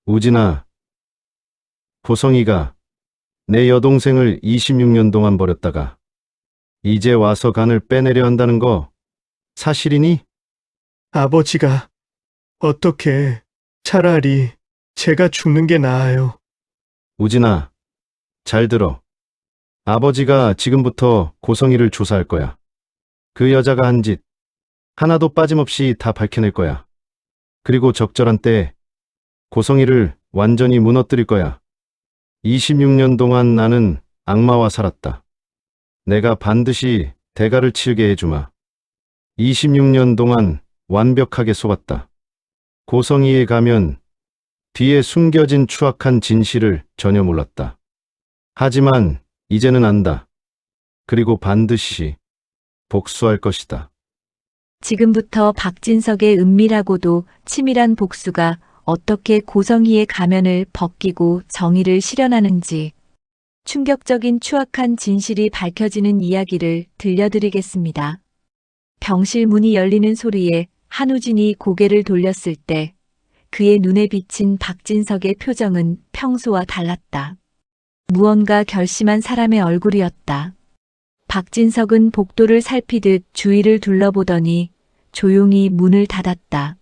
우진아, 고성이가 내 여동생을 26년 동안 버렸다가 이제 와서 간을 빼내려 한다는 거 사실이니? 아버지가 어떻게 차라리 제가 죽는 게 나아요. 우진아, 잘 들어. 아버지가 지금부터 고성이를 조사할 거야. 그 여자가 한 짓 하나도 빠짐없이 다 밝혀낼 거야. 그리고 적절한 때에 고성이를 완전히 무너뜨릴 거야. 26년 동안 나는 악마와 살았다. 내가 반드시 대가를 치르게 해주마. 26년 동안 완벽하게 속았다. 고성이에 가면 뒤에 숨겨진 추악한 진실을 전혀 몰랐다. 하지만 이제는 안다. 그리고 반드시 복수할 것이다. 지금부터 박진석의 은밀하고도 치밀한 복수가 어떻게 고성희의 가면을 벗기고 정의를 실현하는지 충격적인 추악한 진실이 밝혀지는 이야기를 들려드리겠습니다. 병실 문이 열리는 소리에 한우진이 고개를 돌렸을 때 그의 눈에 비친 박진석의 표정은 평소와 달랐다. 무언가 결심한 사람의 얼굴이었다. 박진석은 복도를 살피듯 주위를 둘러보더니 조용히 문을 닫았다.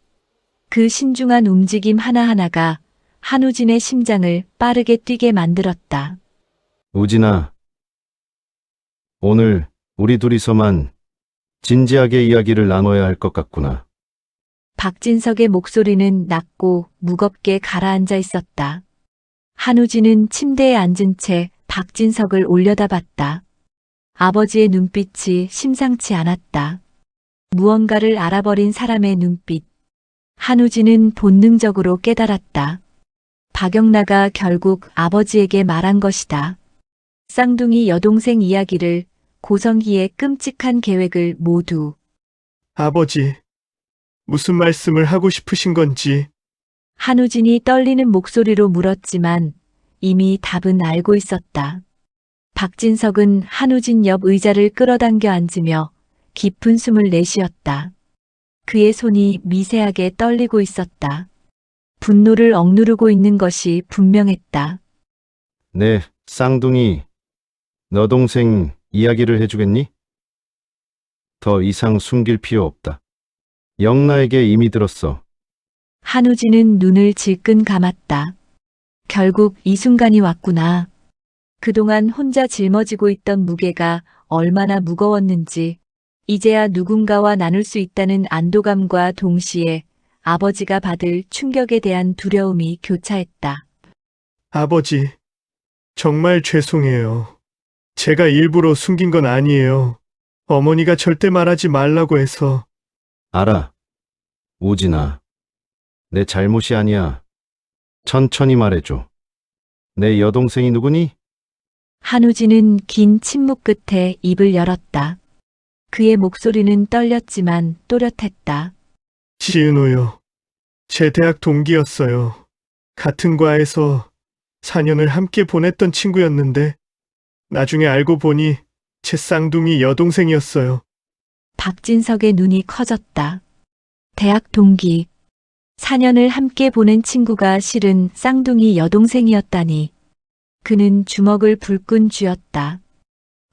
그 신중한 움직임 하나하나가 한우진의 심장을 빠르게 뛰게 만들었다. 우진아, 오늘 우리 둘이서만 진지하게 이야기를 나눠야 할 것 같구나. 박진석의 목소리는 낮고 무겁게 가라앉아 있었다. 한우진은 침대에 앉은 채 박진석을 올려다봤다. 아버지의 눈빛이 심상치 않았다. 무언가를 알아버린 사람의 눈빛. 한우진은 본능적으로 깨달았다. 박영나가 결국 아버지에게 말한 것이다. 쌍둥이 여동생 이야기를, 고성희의 끔찍한 계획을 모두. 아버지, 무슨 말씀을 하고 싶으신 건지. 한우진이 떨리는 목소리로 물었지만 이미 답은 알고 있었다. 박진석은 한우진 옆 의자를 끌어당겨 앉으며 깊은 숨을 내쉬었다. 그의 손이 미세하게 떨리고 있었다. 분노를 억누르고 있는 것이 분명했다. 네, 쌍둥이, 너 동생 이야기를 해주겠니? 더 이상 숨길 필요 없다. 영나에게 이미 들었어. 한우진은 눈을 질끈 감았다. 결국 이 순간이 왔구나. 그동안 혼자 짊어지고 있던 무게가 얼마나 무거웠는지 이제야 누군가와 나눌 수 있다는 안도감과 동시에 아버지가 받을 충격에 대한 두려움이 교차했다. 아버지, 정말 죄송해요. 제가 일부러 숨긴 건 아니에요. 어머니가 절대 말하지 말라고 해서. 알아. 우진아, 내 잘못이 아니야. 천천히 말해줘. 내 여동생이 누구니? 한우진은 긴 침묵 끝에 입을 열었다. 그의 목소리는 떨렸지만 또렷했다. 지은호요. 제 대학 동기였어요. 같은 과에서 4년을 함께 보냈던 친구였는데 나중에 알고 보니 제 쌍둥이 여동생이었어요. 박진석의 눈이 커졌다. 대학 동기. 4년을 함께 보낸 친구가 실은 쌍둥이 여동생이었다니. 그는 주먹을 불끈 쥐었다.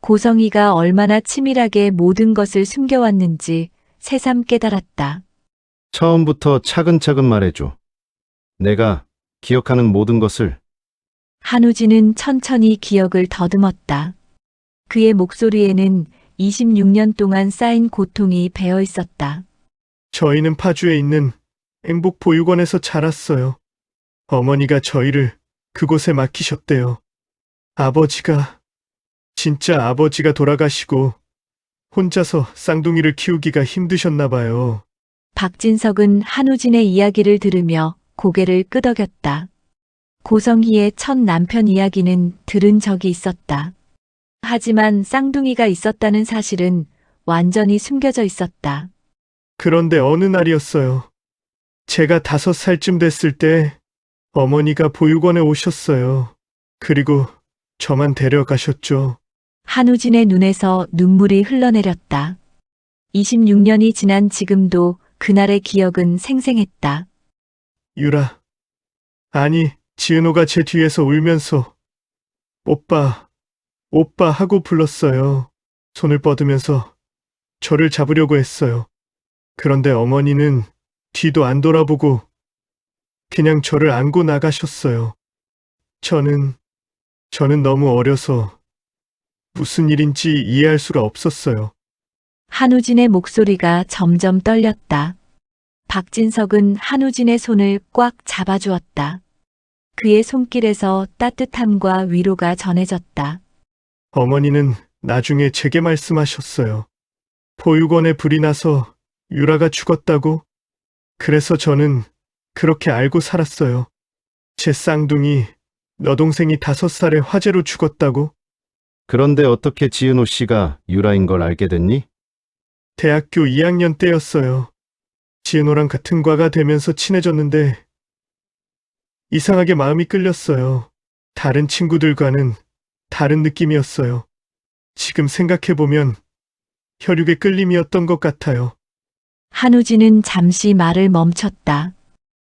고성이가 얼마나 치밀하게 모든 것을 숨겨왔는지 새삼 깨달았다. 처음부터 차근차근 말해줘. 내가 기억하는 모든 것을. 한우진은 천천히 기억을 더듬었다. 그의 목소리에는 26년 동안 쌓인 고통이 배어 있었다. 저희는 파주에 있는 행복보육원에서 자랐어요. 어머니가 저희를 그곳에 맡기셨대요. 진짜 아버지가 돌아가시고 혼자서 쌍둥이를 키우기가 힘드셨나 봐요. 박진석은 한우진의 이야기를 들으며 고개를 끄덕였다. 고성희의 첫 남편 이야기는 들은 적이 있었다. 하지만 쌍둥이가 있었다는 사실은 완전히 숨겨져 있었다. 그런데 어느 날이었어요. 제가 5살쯤 됐을 때 어머니가 보육원에 오셨어요. 그리고 저만 데려가셨죠. 한우진의 눈에서 눈물이 흘러내렸다. 26년이 지난 지금도 그날의 기억은 생생했다. 유라, 아니, 지은호가 제 뒤에서 울면서 오빠, 오빠 하고 불렀어요. 손을 뻗으면서 저를 잡으려고 했어요. 그런데 어머니는 뒤도 안 돌아보고 그냥 저를 안고 나가셨어요. 저는 너무 어려서 무슨 일인지 이해할 수가 없었어요. 한우진의 목소리가 점점 떨렸다. 박진석은 한우진의 손을 꽉 잡아주었다. 그의 손길에서 따뜻함과 위로가 전해졌다. 어머니는 나중에 제게 말씀하셨어요. 보육원에 불이 나서 유라가 죽었다고? 그래서 저는 그렇게 알고 살았어요. 제 쌍둥이, 여동생이 5살에 화재로 죽었다고? 그런데 어떻게 지은호 씨가 유라인 걸 알게 됐니? 대학교 2학년 때였어요. 지은호랑 같은 과가 되면서 친해졌는데 이상하게 마음이 끌렸어요. 다른 친구들과는 다른 느낌이었어요. 지금 생각해보면 혈육의 끌림이었던 것 같아요. 한우진은 잠시 말을 멈췄다.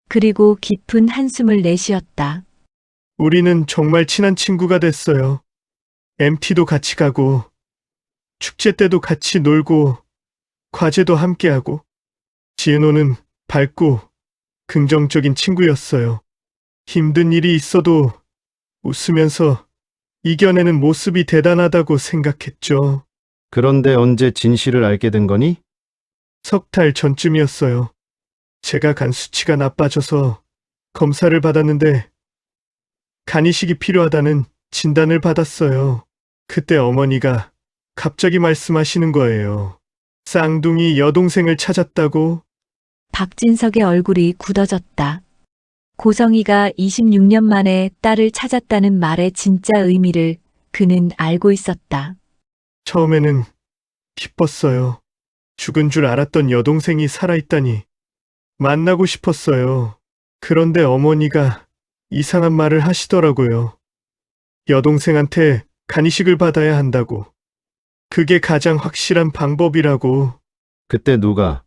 그리고 깊은 한숨을 내쉬었다. 우리는 정말 친한 친구가 됐어요. MT도 같이 가고, 축제 때도 같이 놀고, 과제도 함께하고. 지은호는 밝고 긍정적인 친구였어요. 힘든 일이 있어도 웃으면서 이겨내는 모습이 대단하다고 생각했죠. 그런데 언제 진실을 알게 된 거니? 3달 전쯤이었어요. 제가 간 수치가 나빠져서 검사를 받았는데 간이식이 필요하다는 진단을 받았어요. 그때 어머니가 갑자기 말씀하시는 거예요. 쌍둥이 여동생을 찾았다고. 박진석의 얼굴이 굳어졌다. 고성이가 26년 만에 딸을 찾았다는 말의 진짜 의미를 그는 알고 있었다. 처음에는 기뻤어요. 죽은 줄 알았던 여동생이 살아있다니 만나고 싶었어요. 그런데 어머니가 이상한 말을 하시더라고요. 여동생한테 간이식을 받아야 한다고. 그게 가장 확실한 방법이라고. 그때 누가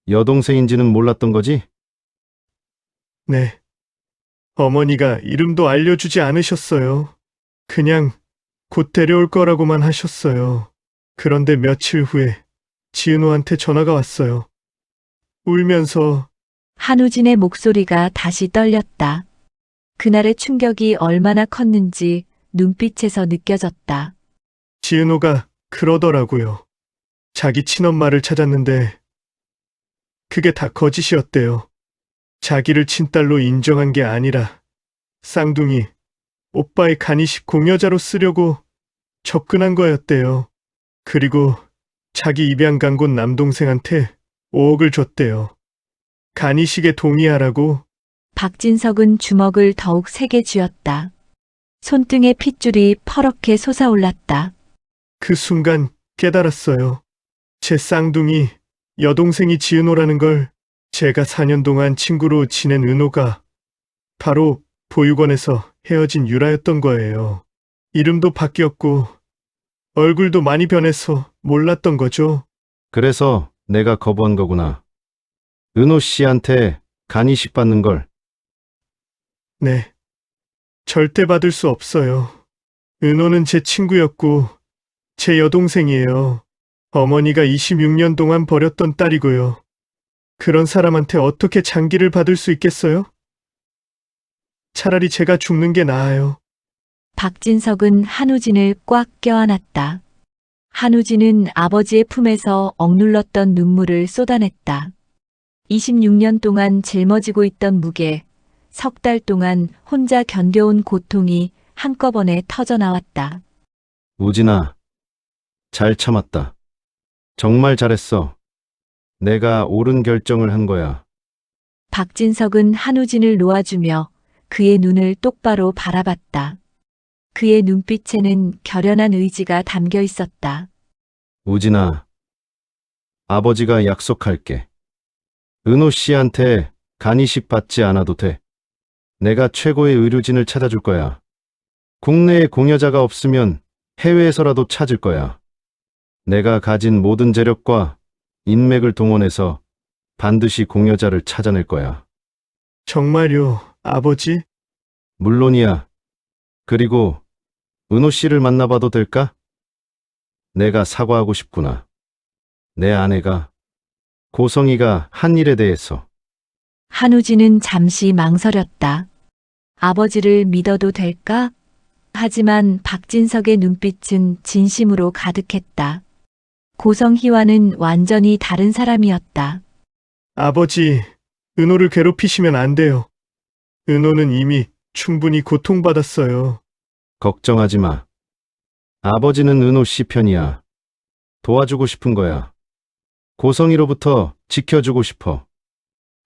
여동생인지는 몰랐던 거지? 네. 어머니가 이름도 알려주지 않으셨어요. 그냥 곧 데려올 거라고만 하셨어요. 그런데 며칠 후에 지은호한테 전화가 왔어요. 울면서 한우진의 목소리가 다시 떨렸다. 그날의 충격이 얼마나 컸는지 눈빛에서 느껴졌다. 지은호가 그러더라고요. 자기 친엄마를 찾았는데 그게 다 거짓이었대요. 자기를 친딸로 인정한 게 아니라 쌍둥이, 오빠의 간이식 공여자로 쓰려고 접근한 거였대요. 그리고 자기 입양 간 곳 남동생한테 5억을 줬대요. 간이식에 동의하라고. 박진석은 주먹을 더욱 세게 쥐었다. 손등의 핏줄이 퍼렇게 솟아올랐다. 그 순간 깨달았어요. 제 쌍둥이, 여동생이 지은호라는 걸. 제가 4년 동안 친구로 지낸 은호가 바로 보육원에서 헤어진 유라였던 거예요. 이름도 바뀌었고 얼굴도 많이 변해서 몰랐던 거죠. 그래서 내가 거부한 거구나. 은호 씨한테 간이식 받는 걸. 네. 절대 받을 수 없어요. 은호는 제 친구였고 제 여동생이에요. 어머니가 26년 동안 버렸던 딸이고요. 그런 사람한테 어떻게 장기를 받을 수 있겠어요? 차라리 제가 죽는 게 나아요. 박진석은 한우진을 꽉 껴안았다. 한우진은 아버지의 품에서 억눌렀던 눈물을 쏟아냈다. 26년 동안 짊어지고 있던 무게, 3달 동안 혼자 견뎌온 고통이 한꺼번에 터져나왔다. 우진아, 잘 참았다. 정말 잘했어. 내가 옳은 결정을 한 거야. 박진석은 한우진을 놓아주며 그의 눈을 똑바로 바라봤다. 그의 눈빛에는 결연한 의지가 담겨 있었다. 우진아, 아버지가 약속할게. 은호 씨한테 간이식 받지 않아도 돼. 내가 최고의 의료진을 찾아줄 거야. 국내에 공여자가 없으면 해외에서라도 찾을 거야. 내가 가진 모든 재력과 인맥을 동원해서 반드시 공여자를 찾아낼 거야. 정말요, 아버지? 물론이야. 그리고 은호 씨를 만나봐도 될까? 내가 사과하고 싶구나. 내 아내가, 고성이가 한 일에 대해서. 한우진은 잠시 망설였다. 아버지를 믿어도 될까? 하지만 박진석의 눈빛은 진심으로 가득했다. 고성희와는 완전히 다른 사람이었다. 아버지, 은호를 괴롭히시면 안 돼요. 은호는 이미 충분히 고통받았어요. 걱정하지 마. 아버지는 은호 씨 편이야. 도와주고 싶은 거야. 고성이로부터 지켜주고 싶어.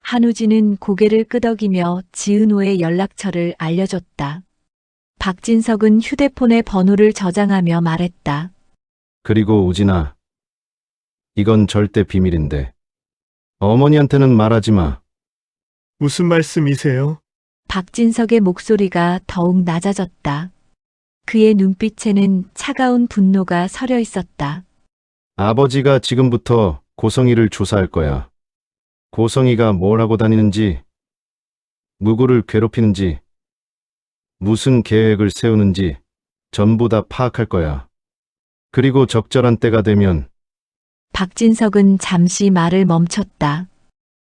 한우진은 고개를 끄덕이며 지은호의 연락처를 알려줬다. 박진석은 휴대폰에 번호를 저장하며 말했다. 그리고 우진아, 이건 절대 비밀인데. 어머니한테는 말하지 마. 무슨 말씀이세요? 박진석의 목소리가 더욱 낮아졌다. 그의 눈빛에는 차가운 분노가 서려 있었다. 아버지가 지금부터 고성이를 조사할 거야. 고성이가 뭘 하고 다니는지, 누구를 괴롭히는지, 무슨 계획을 세우는지 전부 다 파악할 거야. 그리고 적절한 때가 되면 박진석은 잠시 말을 멈췄다.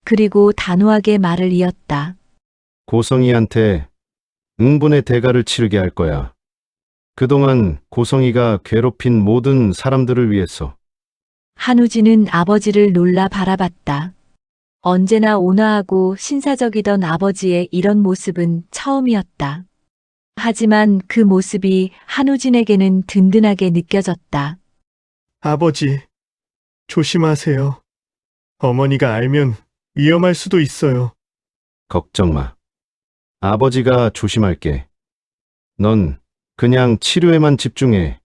그리고 단호하게 말을 이었다. 고성이한테 응분의 대가를 치르게 할 거야. 그동안 고성이가 괴롭힌 모든 사람들을 위해서. 한우진은 아버지를 놀라 바라봤다. 언제나 온화하고 신사적이던 아버지의 이런 모습은 처음이었다. 하지만 그 모습이 한우진에게는 든든하게 느껴졌다. 아버지, 조심하세요. 어머니가 알면 위험할 수도 있어요. 걱정 마. 아버지가 조심할게. 넌 그냥 치료에만 집중해.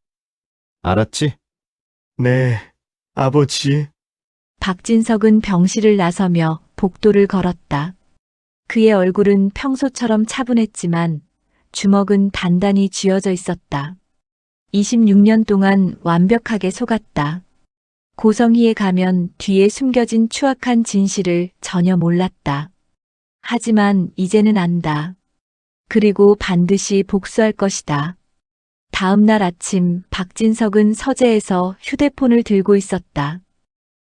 알았지? 네, 아버지. 박진석은 병실을 나서며 복도를 걸었다. 그의 얼굴은 평소처럼 차분했지만 주먹은 단단히 쥐어져 있었다. 26년 동안 완벽하게 속았다. 고성희에 가면 뒤에 숨겨진 추악한 진실을 전혀 몰랐다. 하지만 이제는 안다. 그리고 반드시 복수할 것이다. 다음 날 아침 박진석은 서재에서 휴대폰을 들고 있었다.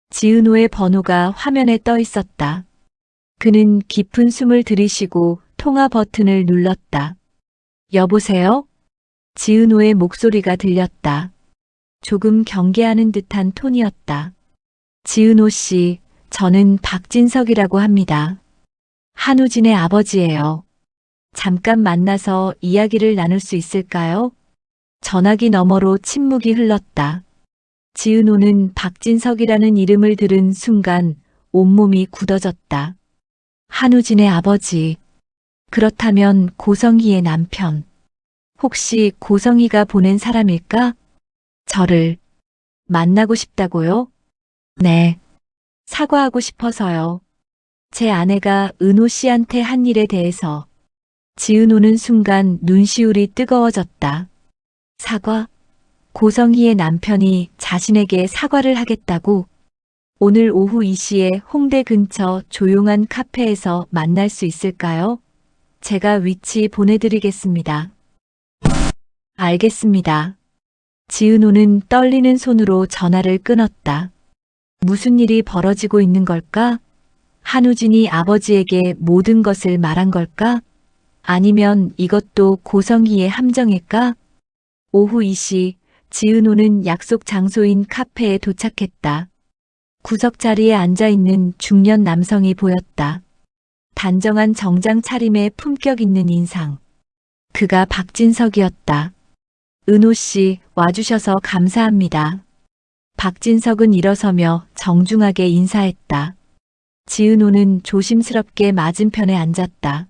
지은호의 번호가 화면에 떠 있었다. 그는 깊은 숨을 들이쉬고 통화 버튼을 눌렀다. 여보세요? 지은호의 목소리가 들렸다. 조금 경계하는 듯한 톤이었다. 지은호 씨, 저는 박진석이라고 합니다. 한우진의 아버지예요. 잠깐 만나서 이야기를 나눌 수 있을까요? 전화기 너머로 침묵이 흘렀다. 지은호는 박진석이라는 이름을 들은 순간 온몸이 굳어졌다. 한우진의 아버지. 그렇다면 고성희의 남편. 혹시 고성희가 보낸 사람일까? 저를 만나고 싶다고요? 네. 사과하고 싶어서요. 제 아내가 은호 씨한테 한 일에 대해서. 지은호는 순간 눈시울이 뜨거워졌다. 사과? 고성희의 남편이 자신에게 사과를 하겠다고? 오늘 오후 2시에 홍대 근처 조용한 카페에서 만날 수 있을까요? 제가 위치 보내드리겠습니다. 알겠습니다. 지은호는 떨리는 손으로 전화를 끊었다. 무슨 일이 벌어지고 있는 걸까? 한우진이 아버지에게 모든 것을 말한 걸까? 아니면 이것도 고성희의 함정일까? 오후 2시, 지은호는 약속 장소인 카페에 도착했다. 구석 자리에 앉아있는 중년 남성이 보였다. 단정한 정장 차림에 품격 있는 인상. 그가 박진석이었다. 은호 씨, 와주셔서 감사합니다. 박진석은 일어서며 정중하게 인사했다. 지은호는 조심스럽게 맞은편에 앉았다.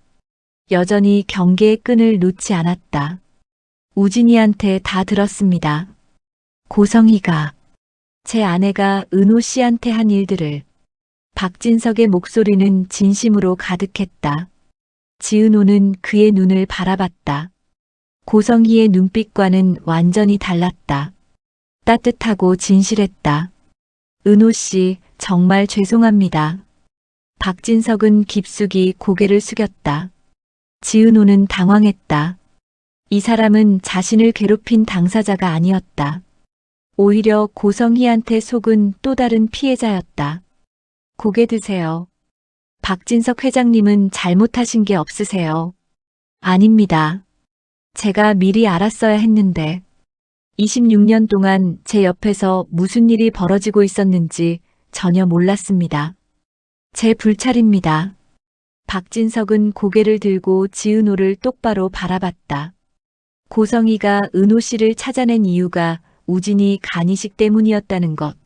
여전히 경계의 끈을 놓지 않았다. 우진이한테 다 들었습니다. 고성희가, 제 아내가 은호 씨한테 한 일들을. 박진석의 목소리는 진심으로 가득했다. 지은호는 그의 눈을 바라봤다. 고성희의 눈빛과는 완전히 달랐다. 따뜻하고 진실했다. 은호 씨, 정말 죄송합니다. 박진석은 깊숙이 고개를 숙였다. 지은호는 당황했다. 이 사람은 자신을 괴롭힌 당사자가 아니었다. 오히려 고성희한테 속은 또 다른 피해자였다. 고개 드세요. 박진석 회장님은 잘못하신 게 없으세요. 아닙니다. 제가 미리 알았어야 했는데 26년 동안 제 옆에서 무슨 일이 벌어지고 있었는지 전혀 몰랐습니다. 제 불찰입니다. 박진석은 고개를 들고 지은호를 똑바로 바라봤다. 고성희가 은호 씨를 찾아낸 이유가 우진이 간이식 때문이었다는 것,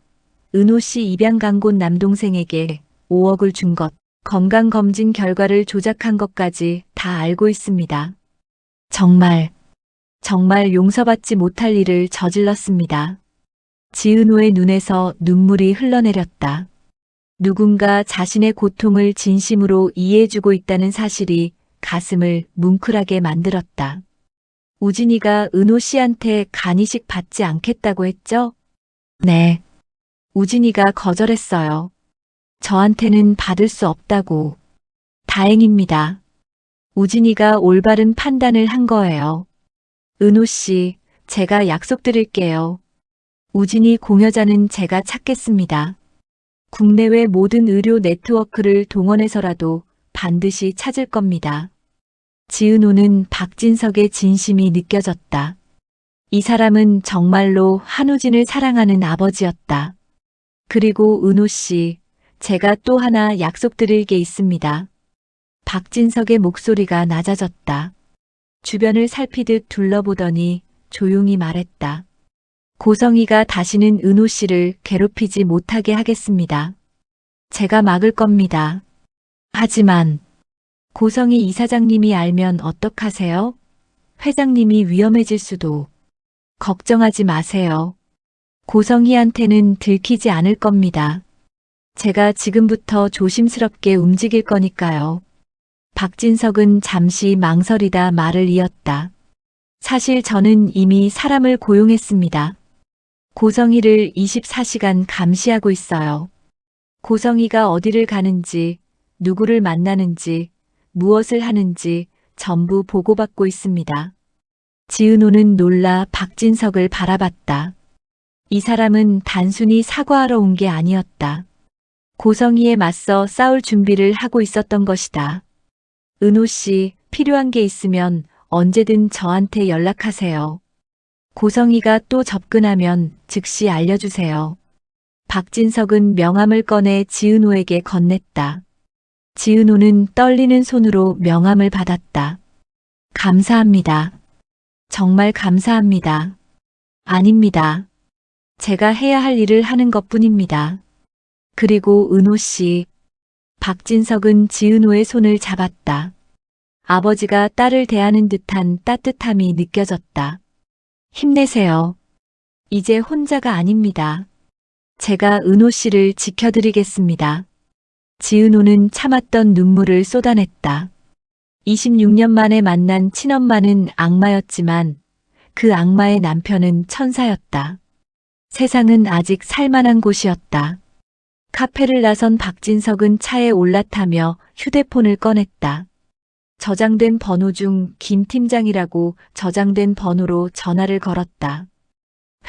은호 씨 입양 간곳 남동생에게 5억을 준 것, 건강검진 결과를 조작한 것까지 다 알고 있습니다. 정말 용서받지 못할 일을 저질렀습니다. 지은호의 눈에서 눈물이 흘러내렸다. 누군가 자신의 고통을 진심으로 이해해주고 있다는 사실이 가슴을 뭉클하게 만들었다. 우진이가 은호 씨한테 간이식 받지 않겠다고 했죠? 네. 우진이가 거절했어요. 저한테는 받을 수 없다고. 다행입니다. 우진이가 올바른 판단을 한 거예요. 은호 씨, 제가 약속드릴게요. 우진이 공여자는 제가 찾겠습니다. 국내외 모든 의료 네트워크를 동원해서라도 반드시 찾을 겁니다. 지은호는 박진석의 진심이 느껴졌다. 이 사람은 정말로 한우진을 사랑하는 아버지였다. 그리고 은호 씨, 제가 또 하나 약속드릴 게 있습니다. 박진석의 목소리가 낮아졌다. 주변을 살피듯 둘러보더니 조용히 말했다. 고성희가 다시는 은호 씨를 괴롭히지 못하게 하겠습니다. 제가 막을 겁니다. 하지만 고성희 이사장님이 알면 어떡하세요? 회장님이 위험해질 수도. 걱정하지 마세요. 고성희한테는 들키지 않을 겁니다. 제가 지금부터 조심스럽게 움직일 거니까요. 박진석은 잠시 망설이다 말을 이었다. 사실 저는 이미 사람을 고용했습니다. 고성희를 24시간 감시하고 있어요. 고성희가 어디를 가는지, 누구를 만나는지, 무엇을 하는지 전부 보고받고 있습니다. 지은호는 놀라 박진석을 바라봤다. 이 사람은 단순히 사과하러 온 게 아니었다. 고성희에 맞서 싸울 준비를 하고 있었던 것이다. 은호 씨, 필요한 게 있으면 언제든 저한테 연락하세요. 고성희가 또 접근하면 즉시 알려주세요. 박진석은 명함을 꺼내 지은호에게 건넸다. 지은호는 떨리는 손으로 명함을 받았다. 감사합니다. 정말 감사합니다. 아닙니다. 제가 해야 할 일을 하는 것뿐입니다. 그리고 은호 씨. 박진석은 지은호의 손을 잡았다. 아버지가 딸을 대하는 듯한 따뜻함이 느껴졌다. 힘내세요. 이제 혼자가 아닙니다. 제가 은호 씨를 지켜드리겠습니다. 지은호는 참았던 눈물을 쏟아냈다. 26년 만에 만난 친엄마는 악마였지만 그 악마의 남편은 천사였다. 세상은 아직 살만한 곳이었다. 카페를 나선 박진석은 차에 올라타며 휴대폰을 꺼냈다. 저장된 번호 중 김 팀장이라고 저장된 번호로 전화를 걸었다.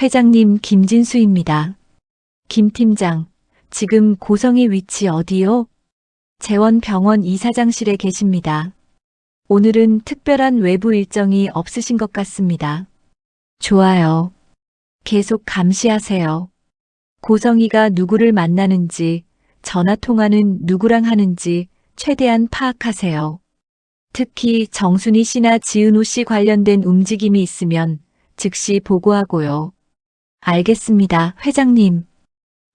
회장님 김진수입니다. 김 팀장, 지금 고성희 위치 어디요? 재원병원 이사장실에 계십니다. 오늘은 특별한 외부 일정이 없으신 것 같습니다. 좋아요. 계속 감시하세요. 고성희가 누구를 만나는지, 전화통화는 누구랑 하는지 최대한 파악하세요. 특히 정순희 씨나 지은호 씨 관련된 움직임이 있으면 즉시 보고하고요. 알겠습니다, 회장님.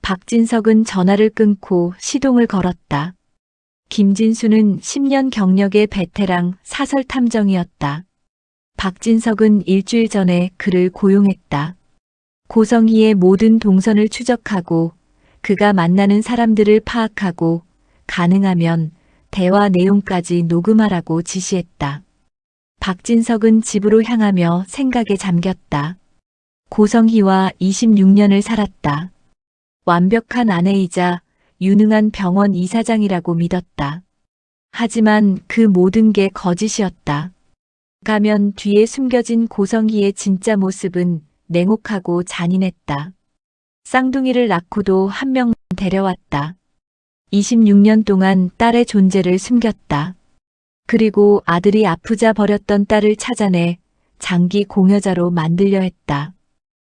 박진석은 전화를 끊고 시동을 걸었다. 김진수는 10년 경력의 베테랑 사설 탐정이었다. 박진석은 일주일 전에 그를 고용했다. 고성희의 모든 동선을 추적하고 그가 만나는 사람들을 파악하고 가능하면 대화 내용까지 녹음하라고 지시했다. 박진석은 집으로 향하며 생각에 잠겼다. 고성희와 26년을 살았다. 완벽한 아내이자 유능한 병원 이사장이라고 믿었다. 하지만 그 모든 게 거짓이었다. 가면 뒤에 숨겨진 고성희의 진짜 모습은 냉혹하고 잔인했다. 쌍둥이를 낳고도 한 명 데려왔다. 26년 동안 딸의 존재를 숨겼다. 그리고 아들이 아프자 버렸던 딸을 찾아내 장기 공여자로 만들려 했다.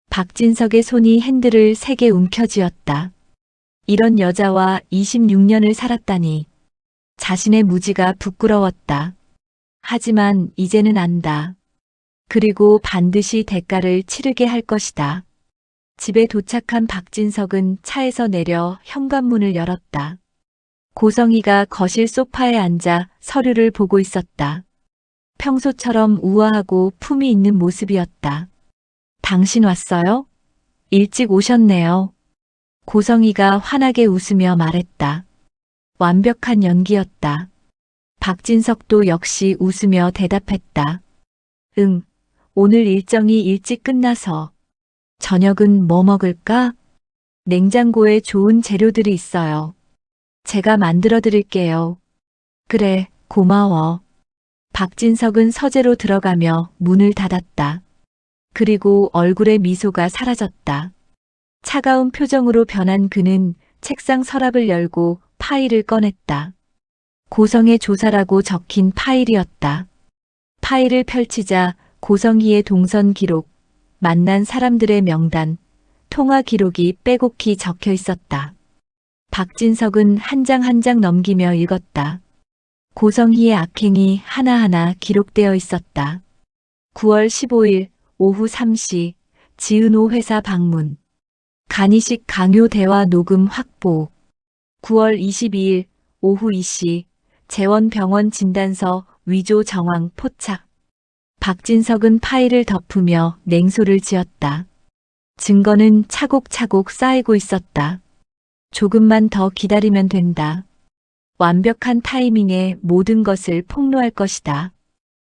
박진석의 손이 핸들을 세게 움켜쥐었다. 이런 여자와 26년을 살았다니 자신의 무지가 부끄러웠다. 하지만 이제는 안다. 그리고 반드시 대가를 치르게 할 것이다. 집에 도착한 박진석은 차에서 내려 현관문을 열었다. 고성희가 거실 소파에 앉아 서류를 보고 있었다. 평소처럼 우아하고 품이 있는 모습이었다. 당신 왔어요? 일찍 오셨네요. 고성희가 환하게 웃으며 말했다. 완벽한 연기였다. 박진석도 역시 웃으며 대답했다. 응, 오늘 일정이 일찍 끝나서. 저녁은 뭐 먹을까? 냉장고에 좋은 재료들이 있어요. 제가 만들어 드릴게요. 그래, 고마워. 박진석은 서재로 들어가며 문을 닫았다. 그리고 얼굴의 미소가 사라졌다. 차가운 표정으로 변한 그는 책상 서랍을 열고 파일을 꺼냈다. 고성의 조사라고 적힌 파일이었다. 파일을 펼치자 고성희의 동선 기록, 만난 사람들의 명단, 통화 기록이 빼곡히 적혀 있었다. 박진석은 한 장 한 장 넘기며 읽었다. 고성희의 악행이 하나하나 기록되어 있었다. 9월 15일 오후 3시 지은호 회사 방문. 간이식 강요 대화 녹음 확보. 9월 22일 오후 2시 재원병원 진단서 위조 정황 포착. 박진석은 파일을 덮으며 냉소를 지었다. 증거는 차곡차곡 쌓이고 있었다. 조금만 더 기다리면 된다. 완벽한 타이밍에 모든 것을 폭로할 것이다.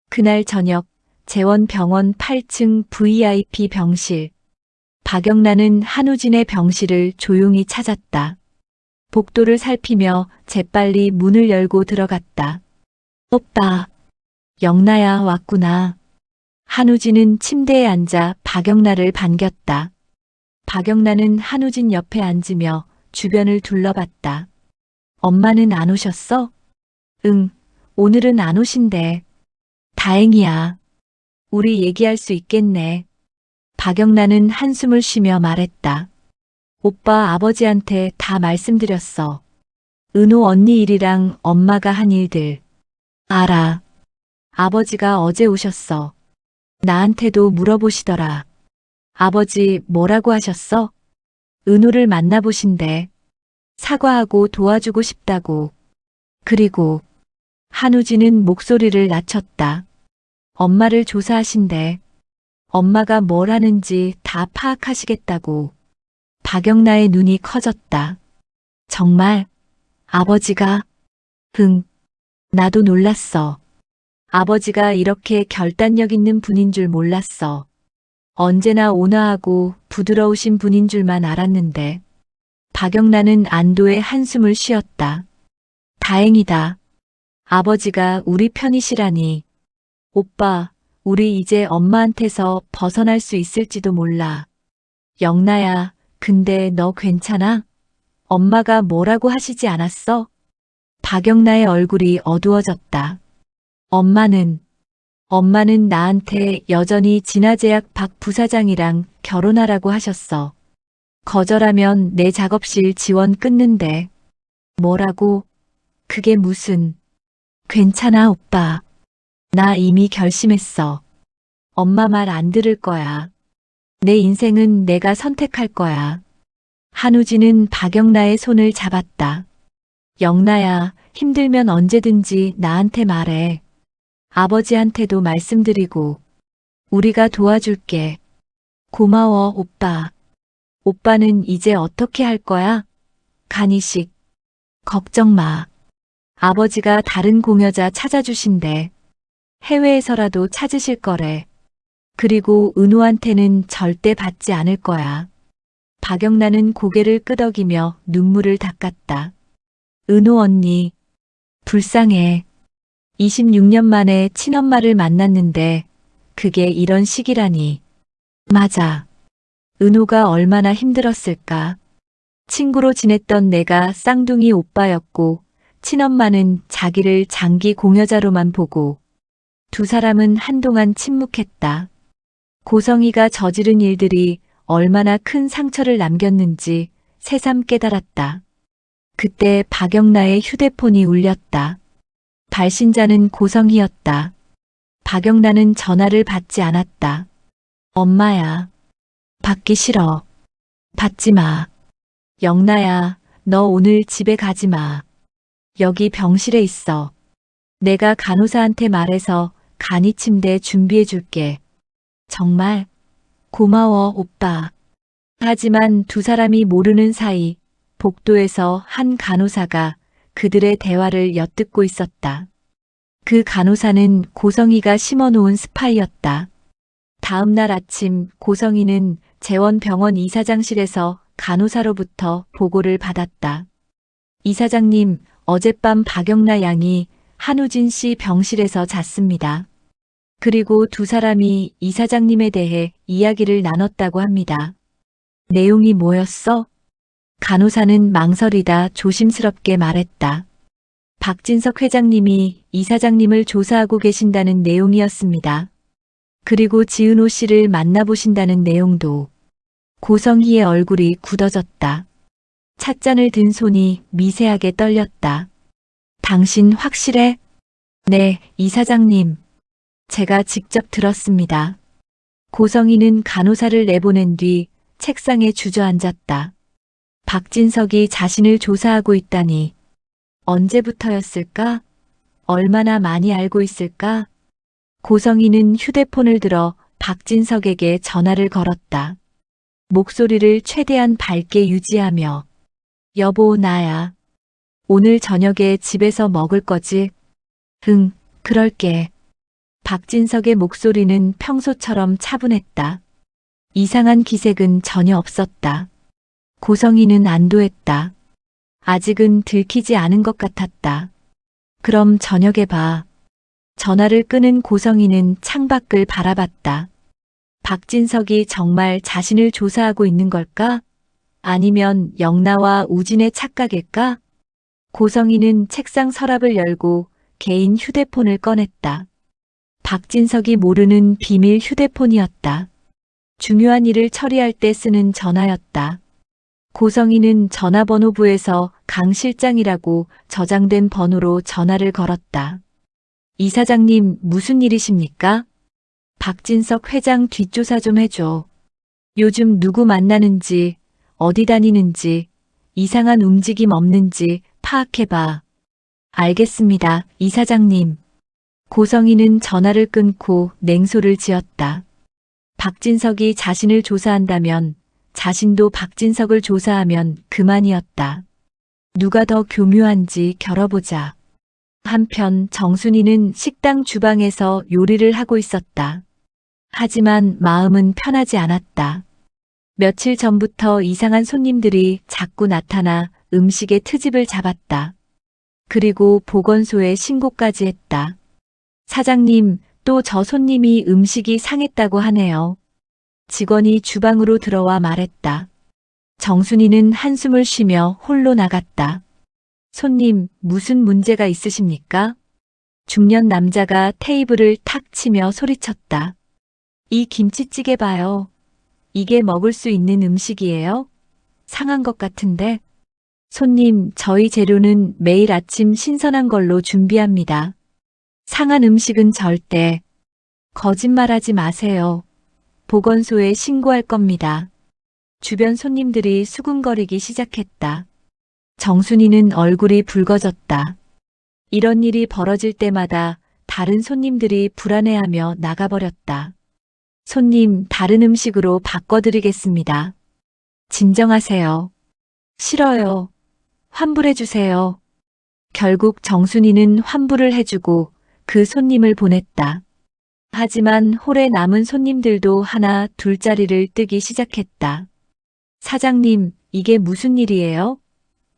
그날 저녁 재원병원 8층 VIP 병실. 박영란은 한우진의 병실을 조용히 찾았다. 복도를 살피며 재빨리 문을 열고 들어갔다. 오빠, 영나야 왔구나. 한우진은 침대에 앉아 박영란을 반겼다. 박영란은 한우진 옆에 앉으며 주변을 둘러봤다. 엄마는 안 오셨어? 응, 오늘은 안 오신대. 다행이야. 우리 얘기할 수 있겠네. 박영란은 한숨을 쉬며 말했다. 오빠 아버지한테 다 말씀드렸어. 은호 언니 일이랑 엄마가 한 일들. 알아. 아버지가 어제 오셨어. 나한테도 물어보시더라. 아버지 뭐라고 하셨어? 은호를 만나보신대. 사과하고 도와주고 싶다고. 그리고 한우진은 목소리를 낮췄다. 엄마를 조사하신대. 엄마가 뭘 하는지 다 파악하시겠다고. 박영나의 눈이 커졌다. 정말? 아버지가? 응. 나도 놀랐어. 아버지가 이렇게 결단력 있는 분인 줄 몰랐어. 언제나 온화하고 부드러우신 분인 줄만 알았는데. 박영란은 안도의 한숨을 쉬었다. 다행이다. 아버지가 우리 편이시라니. 오빠, 우리 이제 엄마한테서 벗어날 수 있을지도 몰라. 영나야, 근데 너 괜찮아? 엄마가 뭐라고 하시지 않았어? 박영나의 얼굴이 어두워졌다. 엄마는 나한테 여전히 진화제약 박 부사장이랑 결혼하라고 하셨어. 거절하면 내 작업실 지원 끊는데. 뭐라고? 그게 무슨. 괜찮아, 오빠. 나 이미 결심했어. 엄마 말 안 들을 거야. 내 인생은 내가 선택할 거야. 한우진은 박영나의 손을 잡았다. 영나야, 힘들면 언제든지 나한테 말해. 아버지한테도 말씀드리고. 우리가 도와줄게. 고마워, 오빠. 오빠는 이제 어떻게 할 거야? 간이식. 걱정 마. 아버지가 다른 공여자 찾아주신대. 해외에서라도 찾으실 거래. 그리고 은호한테는 절대 받지 않을 거야. 박영란은 고개를 끄덕이며 눈물을 닦았다. 은호 언니. 불쌍해. 26년 만에 친엄마를 만났는데 그게 이런 시기라니. 맞아. 은호가 얼마나 힘들었을까. 친구로 지냈던 내가 쌍둥이 오빠였고 친엄마는 자기를 장기 공여자로만 보고 두 사람은 한동안 침묵했다. 고성이가 저지른 일들이 얼마나 큰 상처를 남겼는지 새삼 깨달았다. 그때 박영나의 휴대폰이 울렸다. 발신자는 고성이었다. 박영나는 전화를 받지 않았다. 엄마야. 받기 싫어. 받지 마. 영나야, 너 오늘 집에 가지 마. 여기 병실에 있어. 내가 간호사한테 말해서 간이 침대 준비해 줄게. 정말 고마워, 오빠. 하지만 두 사람이 모르는 사이 복도에서 한 간호사가 그들의 대화를 엿듣고 있었다. 그 간호사는 고성이가 심어놓은 스파이였다. 다음 날 아침 고성이는 재원병원 이사장실에서 간호사로부터 보고를 받았다. 이사장님, 어젯밤 박영나 양이 한우진 씨 병실에서 잤습니다. 그리고 두 사람이 이사장님에 대해 이야기를 나눴다고 합니다. 내용이 뭐였어? 간호사는 망설이다 조심스럽게 말했다. 박진석 회장님이 이사장님을 조사하고 계신다는 내용이었습니다. 그리고 지은호 씨를 만나보신다는 내용도. 고성희의 얼굴이 굳어졌다. 찻잔을 든 손이 미세하게 떨렸다. 당신 확실해? 네, 이사장님. 제가 직접 들었습니다. 고성희는 간호사를 내보낸 뒤 책상에 주저앉았다. 박진석이 자신을 조사하고 있다니. 언제부터였을까? 얼마나 많이 알고 있을까? 고성희는 휴대폰을 들어 박진석에게 전화를 걸었다. 목소리를 최대한 밝게 유지하며 여보, 나야. 오늘 저녁에 집에서 먹을 거지? 응, 그럴게. 박진석의 목소리는 평소처럼 차분했다. 이상한 기색은 전혀 없었다. 고성희는 안도했다. 아직은 들키지 않은 것 같았다. 그럼 저녁에 봐. 전화를 끊은 고성희는 창밖을 바라봤다. 박진석이 정말 자신을 조사하고 있는 걸까? 아니면 영나와 우진의 착각일까? 고성희는 책상 서랍을 열고 개인 휴대폰을 꺼냈다. 박진석이 모르는 비밀 휴대폰이었다. 중요한 일을 처리할 때 쓰는 전화였다. 고성희는 전화번호부에서 강 실장이라고 저장된 번호로 전화를 걸었다. 이사장님, 무슨 일이십니까? 박진석 회장 뒷조사 좀 해줘. 요즘 누구 만나는지, 어디 다니는지, 이상한 움직임 없는지 파악해봐. 알겠습니다, 이사장님. 고성희는 전화를 끊고 냉소를 지었다. 박진석이 자신을 조사한다면 자신도 박진석을 조사하면 그만이었다. 누가 더 교묘한지 겨뤄보자. 한편 정순이는 식당 주방에서 요리를 하고 있었다. 하지만 마음은 편하지 않았다. 며칠 전부터 이상한 손님들이 자꾸 나타나 음식의 트집을 잡았다. 그리고 보건소에 신고까지 했다. 사장님, 또 저 손님이 음식이 상했다고 하네요. 직원이 주방으로 들어와 말했다. 정순이는 한숨을 쉬며 홀로 나갔다. 손님, 무슨 문제가 있으십니까? 중년 남자가 테이블을 탁 치며 소리쳤다. 이 김치찌개 봐요. 이게 먹을 수 있는 음식이에요? 상한 것 같은데? 손님, 저희 재료는 매일 아침 신선한 걸로 준비합니다. 상한 음식은 절대. 거짓말하지 마세요. 보건소에 신고할 겁니다. 주변 손님들이 수군거리기 시작했다. 정순이는 얼굴이 붉어졌다. 이런 일이 벌어질 때마다 다른 손님들이 불안해하며 나가버렸다. 손님, 다른 음식으로 바꿔드리겠습니다. 진정하세요. 싫어요. 환불해주세요. 결국 정순이는 환불을 해주고 그 손님을 보냈다. 하지만 홀에 남은 손님들도 하나 둘자리를 뜨기 시작했다. 사장님, 이게 무슨 일이에요?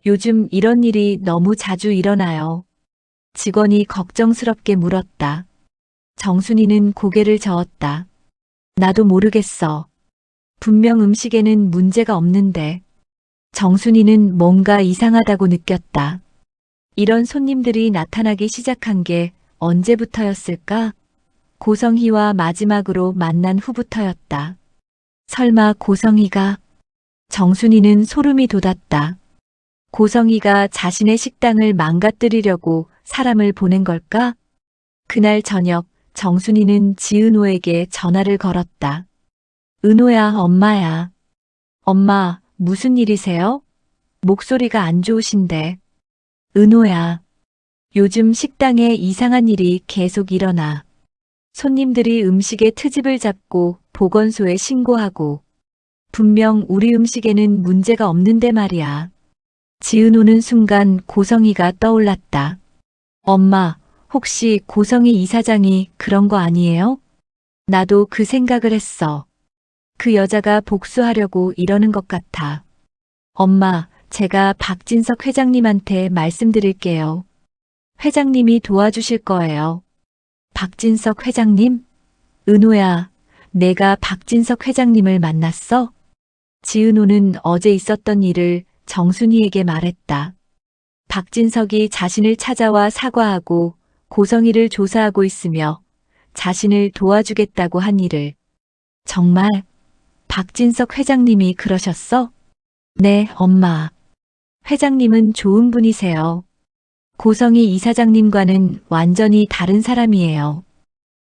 요즘 이런 일이 너무 자주 일어나요. 직원이 걱정스럽게 물었다. 정순이는 고개를 저었다. 나도 모르겠어. 분명 음식에는 문제가 없는데. 정순이는 뭔가 이상하다고 느꼈다. 이런 손님들이 나타나기 시작한 게 언제부터였을까? 고성희와 마지막으로 만난 후부터였다. 설마 고성희가? 정순이는 소름이 돋았다. 고성희가 자신의 식당을 망가뜨리려고 사람을 보낸 걸까? 그날 저녁 정순이는 지은호에게 전화를 걸었다. 은호야, 엄마야. 엄마, 무슨 일이세요? 목소리가 안 좋으신데. 은호야. 요즘 식당에 이상한 일이 계속 일어나. 손님들이 음식에 트집을 잡고 보건소에 신고하고. 분명 우리 음식에는 문제가 없는데 말이야. 지은호는 순간 고성희가 떠올랐다. 엄마, 혹시 고성희 이사장이 그런 거 아니에요? 나도 그 생각을 했어. 그 여자가 복수하려고 이러는 것 같아. 엄마, 제가 박진석 회장님한테 말씀드릴게요. 회장님이 도와주실 거예요. 박진석 회장님? 은호야, 내가 박진석 회장님을 만났어? 지은호는 어제 있었던 일을 정순이에게 말했다. 박진석이 자신을 찾아와 사과하고 고성희를 조사하고 있으며 자신을 도와주겠다고 한 일을. 정말? 박진석 회장님이 그러셨어? 네, 엄마. 회장님은 좋은 분이세요. 고성희 이사장님과는 완전히 다른 사람이에요.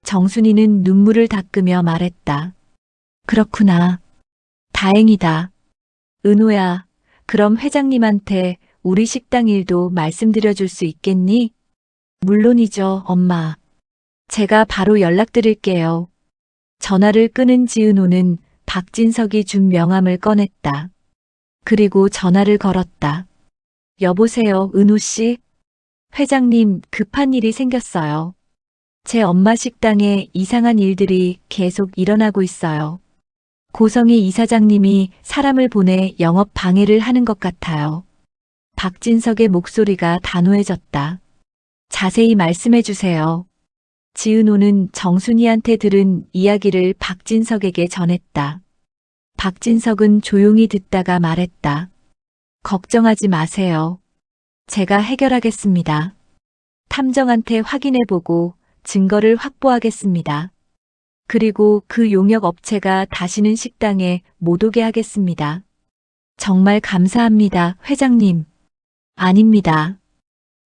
정순이는 눈물을 닦으며 말했다. 그렇구나. 다행이다. 은호야, 그럼 회장님한테 우리 식당 일도 말씀드려줄 수 있겠니? 물론이죠, 엄마. 제가 바로 연락드릴게요. 전화를 끊은 지은호는 박진석이 준 명함을 꺼냈다. 그리고 전화를 걸었다. 여보세요, 은호 씨? 회장님, 급한 일이 생겼어요. 제 엄마 식당에 이상한 일들이 계속 일어나고 있어요. 고성희 이사장님이 사람을 보내 영업 방해를 하는 것 같아요. 박진석의 목소리가 단호해졌다. 자세히 말씀해 주세요. 지은호는 정순이한테 들은 이야기를 박진석에게 전했다. 박진석은 조용히 듣다가 말했다. 걱정하지 마세요. 제가 해결하겠습니다. 탐정한테 확인해보고 증거를 확보하겠습니다. 그리고 그 용역 업체가 다시는 식당에 못 오게 하겠습니다. 정말 감사합니다, 회장님. 아닙니다.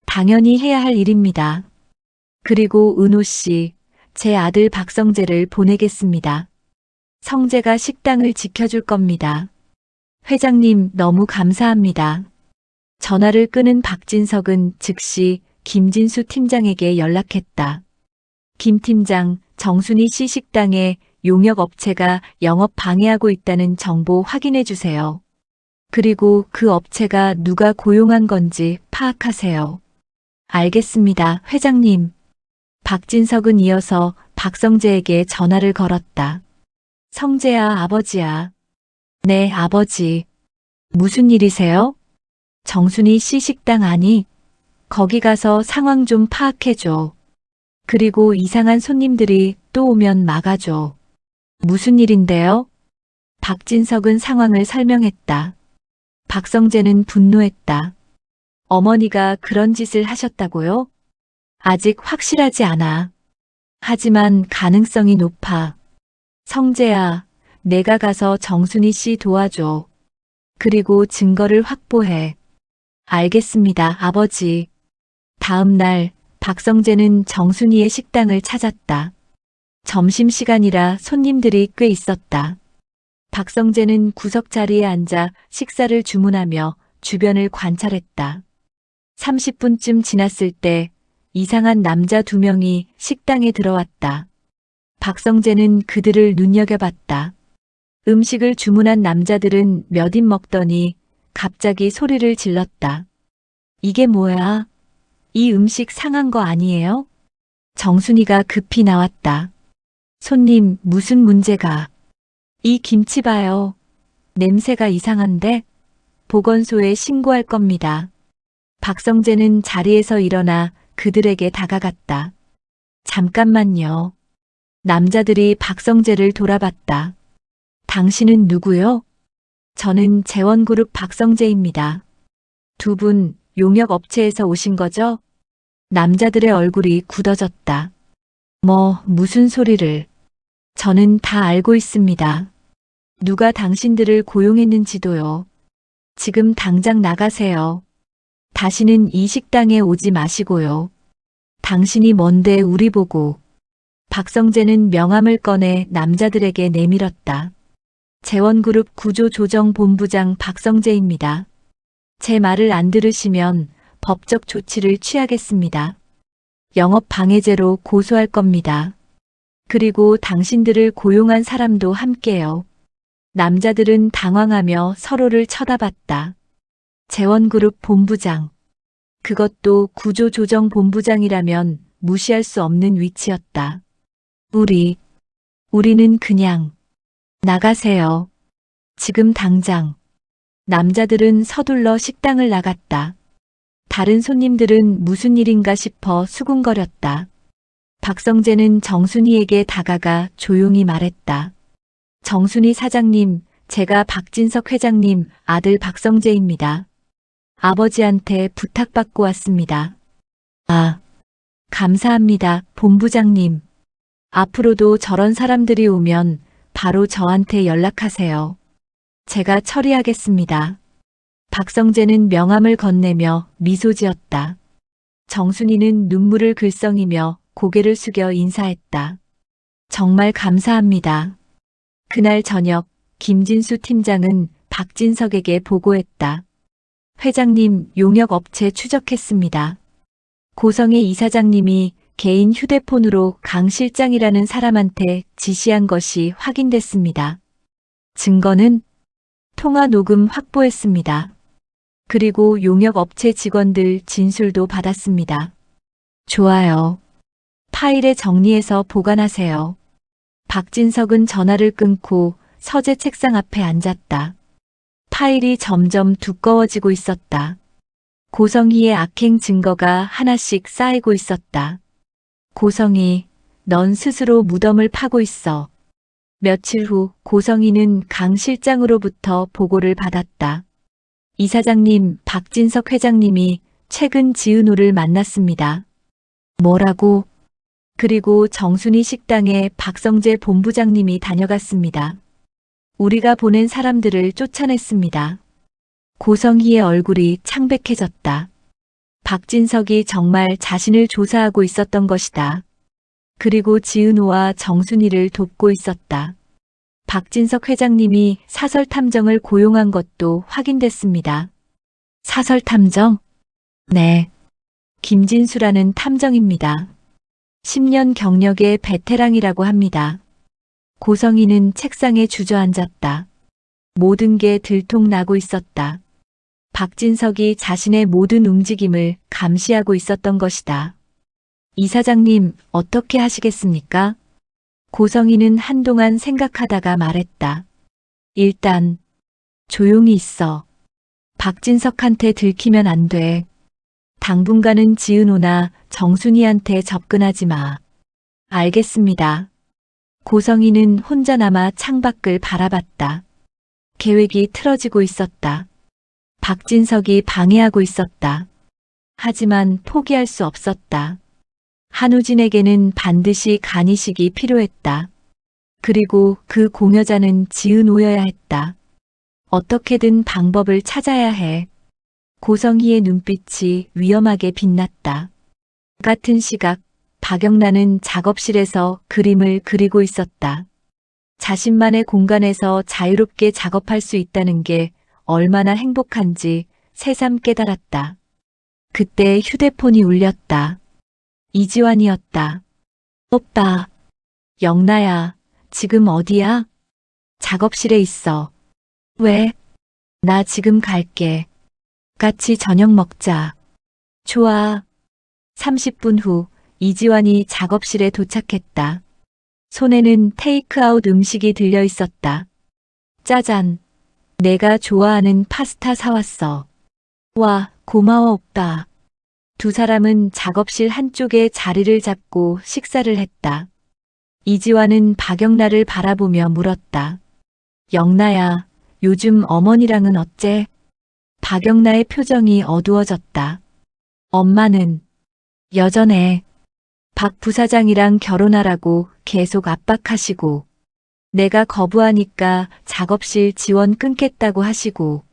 당연히 해야 할 일입니다. 그리고 은호 씨, 제 아들 박성재를 보내겠습니다. 성재가 식당을 지켜줄 겁니다. 회장님, 너무 감사합니다. 전화를 끊은 박진석은 즉시 김진수 팀장에게 연락했다. 김 팀장, 정순이 씨 식당에 용역 업체가 영업 방해하고 있다는 정보 확인해 주세요. 그리고 그 업체가 누가 고용한 건지 파악하세요. 알겠습니다, 회장님. 박진석은 이어서 박성재에게 전화를 걸었다. 성재야, 아버지야. 네, 아버지. 무슨 일이세요? 정순이 씨 식당 아니? 거기 가서 상황 좀 파악해줘. 그리고 이상한 손님들이 또 오면 막아줘. 무슨 일인데요? 박진석은 상황을 설명했다. 박성재는 분노했다. 어머니가 그런 짓을 하셨다고요? 아직 확실하지 않아. 하지만 가능성이 높아. 성재야, 내가 가서 정순이 씨 도와줘. 그리고 증거를 확보해. 알겠습니다, 아버지. 다음 날 박성재는 정순이의 식당을 찾았다. 점심시간이라 손님들이 꽤 있었다. 박성재는 구석 자리에 앉아 식사를 주문하며 주변을 관찰했다. 30분쯤 지났을 때 이상한 남자 2명이 식당에 들어왔다. 박성재는 그들을 눈여겨봤다. 음식을 주문한 남자들은 몇 입 먹더니 갑자기 소리를 질렀다. 이게 뭐야? 이 음식 상한 거 아니에요? 정순이가 급히 나왔다. 손님, 무슨 문제가? 이 김치 봐요. 냄새가 이상한데? 보건소에 신고할 겁니다. 박성재는 자리에서 일어나 그들에게 다가갔다. 잠깐만요. 남자들이 박성재를 돌아봤다. 당신은 누구요? 저는 재원그룹 박성재입니다. 두 분 용역업체에서 오신 거죠? 남자들의 얼굴이 굳어졌다. 무슨 소리를. 저는 다 알고 있습니다. 누가 당신들을 고용했는지도요. 지금 당장 나가세요. 다시는 이 식당에 오지 마시고요. 당신이 뭔데 우리 보고. 박성재는 명함을 꺼내 남자들에게 내밀었다. 재원그룹 구조조정본부장 박성재입니다. 제 말을 안 들으시면 법적 조치를 취하겠습니다. 영업방해죄로 고소할 겁니다. 그리고 당신들을 고용한 사람도 함께요. 남자들은 당황하며 서로를 쳐다봤다. 재원그룹 본부장. 그것도 구조조정본부장이라면 무시할 수 없는 위치였다. 우리는 그냥 나가세요. 지금 당장. 남자들은 서둘러 식당을 나갔다. 다른 손님들은 무슨 일인가 싶어 수군거렸다. 박성재는 정순이에게 다가가 조용히 말했다. 정순이 사장님, 제가 박진석 회장님 아들 박성재입니다. 아버지한테 부탁받고 왔습니다. 아, 감사합니다, 본부장님. 앞으로도 저런 사람들이 오면 바로 저한테 연락하세요. 제가 처리하겠습니다. 박성재는 명함을 건네며 미소 지었다. 정순이는 눈물을 글썽이며 고개를 숙여 인사했다. 정말 감사합니다. 그날 저녁 김진수 팀장은 박진석에게 보고했다. 회장님, 용역업체 추적했습니다. 고성의 이사장님이 개인 휴대폰으로 강 실장이라는 사람한테 지시한 것이 확인됐습니다. 증거는 통화 녹음 확보했습니다. 그리고 용역업체 직원들 진술도 받았습니다. 좋아요. 파일에 정리해서 보관하세요. 박진석은 전화를 끊고 서재 책상 앞에 앉았다. 파일이 점점 두꺼워지고 있었다. 고성희의 악행 증거가 하나씩 쌓이고 있었다. 고성희, 넌 스스로 무덤을 파고 있어. 며칠 후 고성희는 강 실장으로부터 보고를 받았다. 이사장님, 박진석 회장님이 최근 지은호를 만났습니다. 뭐라고? 그리고 정순이 식당에 박성재 본부장님이 다녀갔습니다. 우리가 보낸 사람들을 쫓아냈습니다. 고성희의 얼굴이 창백해졌다. 박진석이 정말 자신을 조사하고 있었던 것이다. 그리고 지은호와 정순이를 돕고 있었다. 박진석 회장님이 사설탐정을 고용한 것도 확인됐습니다. 사설탐정? 네. 김진수라는 탐정입니다. 10년 경력의 베테랑이라고 합니다. 고성희는 책상에 주저앉았다. 모든 게 들통나고 있었다. 박진석이 자신의 모든 움직임을 감시하고 있었던 것이다. 이사장님, 어떻게 하시겠습니까? 고성희는 한동안 생각하다가 말했다. 일단 조용히 있어. 박진석한테 들키면 안 돼. 당분간은 지은호나 정순이한테 접근하지 마. 알겠습니다. 고성희는 혼자 남아 창밖을 바라봤다. 계획이 틀어지고 있었다. 박진석이 방해하고 있었다. 하지만 포기할 수 없었다. 한우진에게는 반드시 간이식이 필요했다. 그리고 그 공여자는 지은호여야 했다. 어떻게든 방법을 찾아야 해. 고성희의 눈빛이 위험하게 빛났다. 같은 시각 박영란은 작업실에서 그림을 그리고 있었다. 자신만의 공간에서 자유롭게 작업할 수 있다는 게 얼마나 행복한지 새삼 깨달았다. 그때 휴대폰이 울렸다. 이지환이었다. 오빠, 영나야, 지금 어디야? 작업실에 있어. 왜? 나 지금 갈게. 같이 저녁 먹자. 좋아. 30분 후 이지환이 작업실에 도착했다. 손에는 테이크아웃 음식이 들려 있었다. 짜잔. 내가 좋아하는 파스타 사왔어. 와, 고마워 오빠. 두 사람은 작업실 한쪽에 자리를 잡고 식사를 했다. 이지환은 박영란을 바라보며 물었다. 영란야, 요즘 어머니랑은 어째? 박영란의 표정이 어두워졌다. 엄마는 여전해. 박 부사장이랑 결혼하라고 계속 압박하시고, 내가 거부하니까 작업실 지원 끊겠다고 하시고,